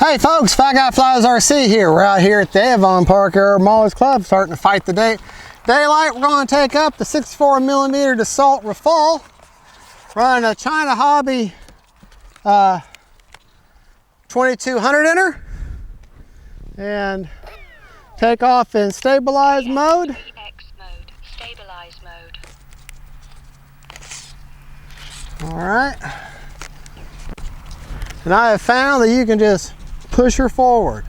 Hey folks, Fat Guy Flies RC here. We're out here at the Avon Park Air Maulers Club starting to fight the daylight. We're going to take up the 64mm Dassault Rafale, running a China Hobby 2200 in her, and take off in stabilize mode. All right. And I have found that you can just push her forward.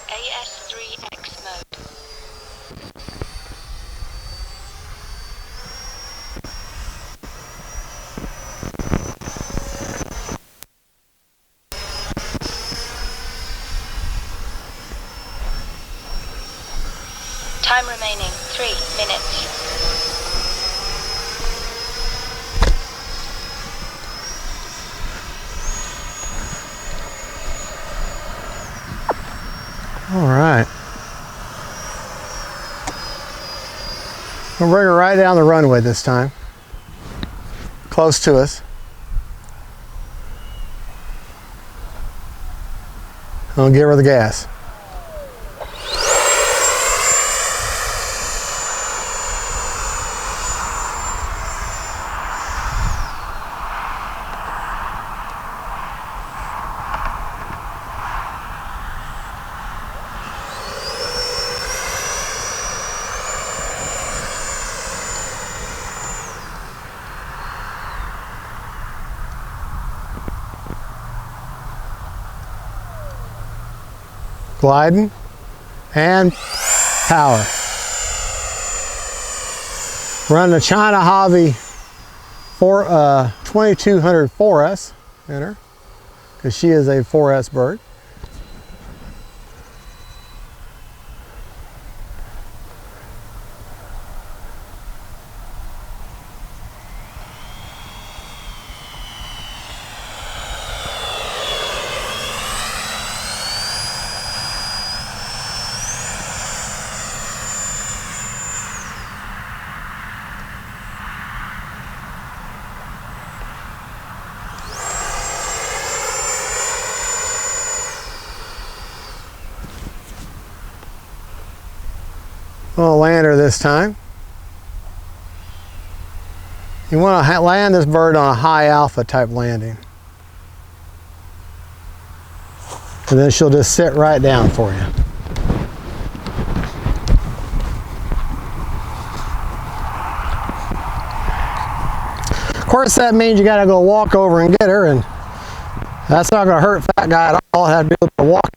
AS3X mode. Time remaining 3 minutes. All right. We'll bring her right down the runway this time. Close to us. I'll give her the gas. Gliding and power. Running a China Hobby 2200 4S in her, because she is a 4S bird. We'll land her this time. You want to land this bird on a high alpha type landing. And then she'll just sit right down for you. Of course, that means you got to go walk over and get her, and that's not going to hurt Fat Guy at all. Have to do a little walking.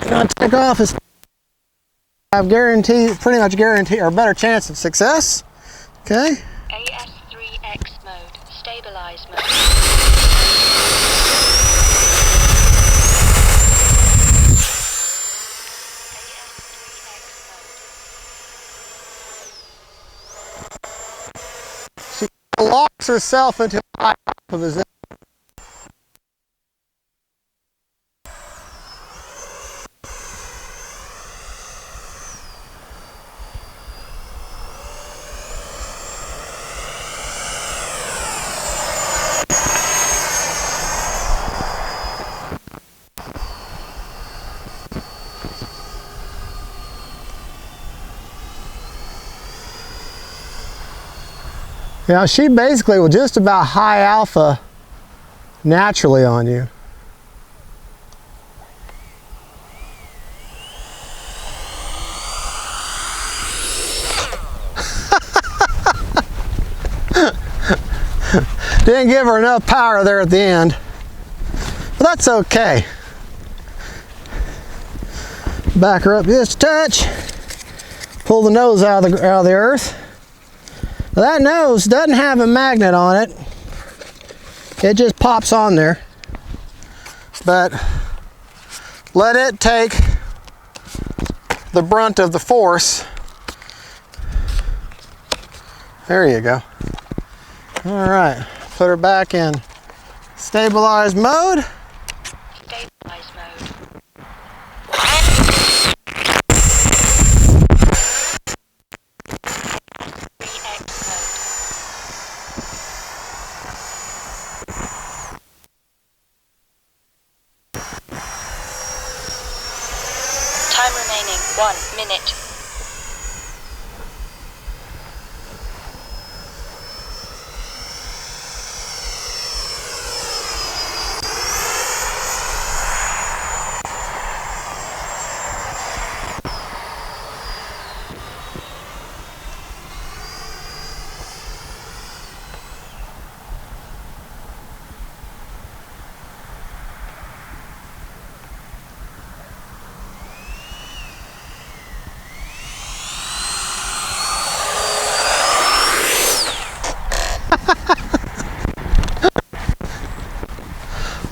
Gonna take off is I've guaranteed, pretty much guaranteed, or better chance of success. Okay. AS3X mode, stabilize mode. She locks herself into a high position. Now she basically will just about high alpha naturally on you. Didn't give her enough power there at the end, but that's okay. Back her up just a touch. Pull the nose out of the earth. Now that nose doesn't have a magnet on it. It just pops on there. But let it take the brunt of the force. There you go. All right, Put her back in stabilized mode. Stabilize mode. 3X mode. Time remaining 1 minute.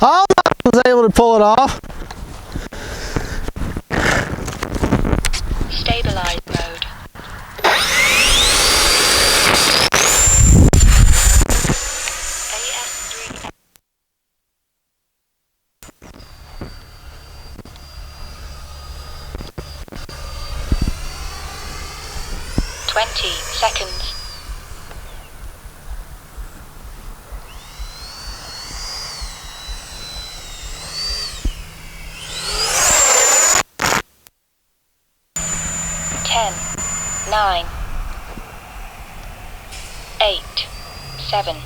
I was able to pull it off. Stabilize mode. AS3. 20 seconds. Ten, 9, 8, 7,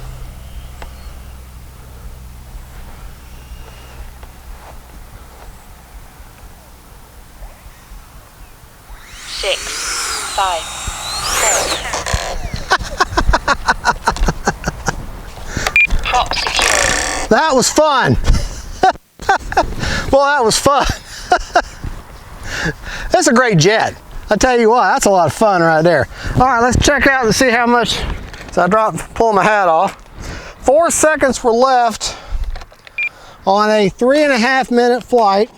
6, 5, 4. Prop secure. That was fun. Well, that was fun. That's a great jet. I tell you what, that's a lot of fun right there. All right, let's check out and see how much. So I pull my hat off. 4 seconds were left on a 3.5 minute flight.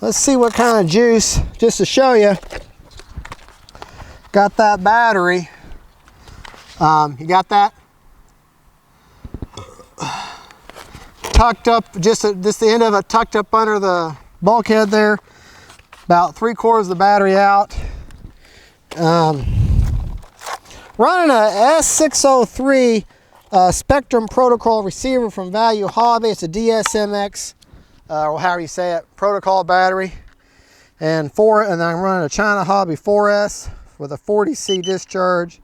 Let's see what kind of juice, just to show you. Got that battery. You got that tucked up, just the end of it tucked up under the bulkhead there. About 3/4 of the battery out. Running a S603 Spectrum Protocol receiver from Value Hobby. It's a DSMX, or however you say it, protocol battery. And I'm running a China Hobby 4S with a 40C discharge.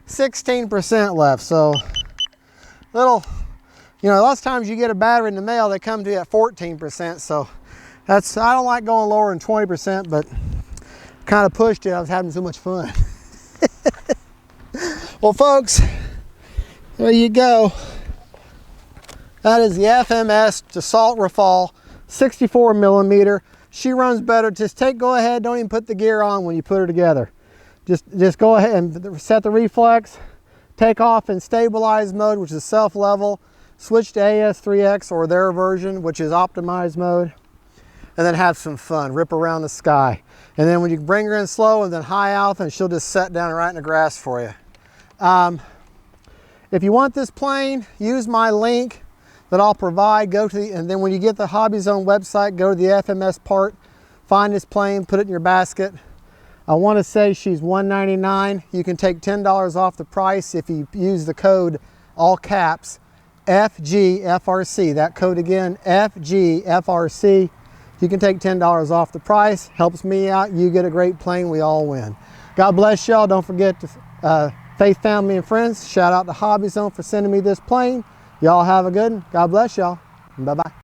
16% left, so little, you know, lots of times you get a battery in the mail, they come to you at 14%, so I don't like going lower than 20%, but kind of pushed it. I was having so much fun. Well, folks, there you go. That is the FMS Dassault Rafale 64mm. She runs better. Just go ahead, don't even put the gear on when you put her together. Just go ahead and set the reflex, take off in stabilize mode, which is self-level, switch to AS3X or their version, which is optimized mode, and then have some fun, rip around the sky. And then when you bring her in slow and then high alpha, and she'll just set down right in the grass for you. If you want this plane, use my link that I'll provide. And then when you get the Hobby Zone website, go to the FMS part, find this plane, put it in your basket. I want to say she's $199. You can take $10 off the price if you use the code, all caps, FGFRC. That code again, FGFRC. You can take $10 off the price. Helps me out. You get a great plane. We all win. God bless y'all. Don't forget to faith, family, and friends. Shout out to Hobby Zone for sending me this plane. Y'all have a good one. God bless y'all. Bye-bye.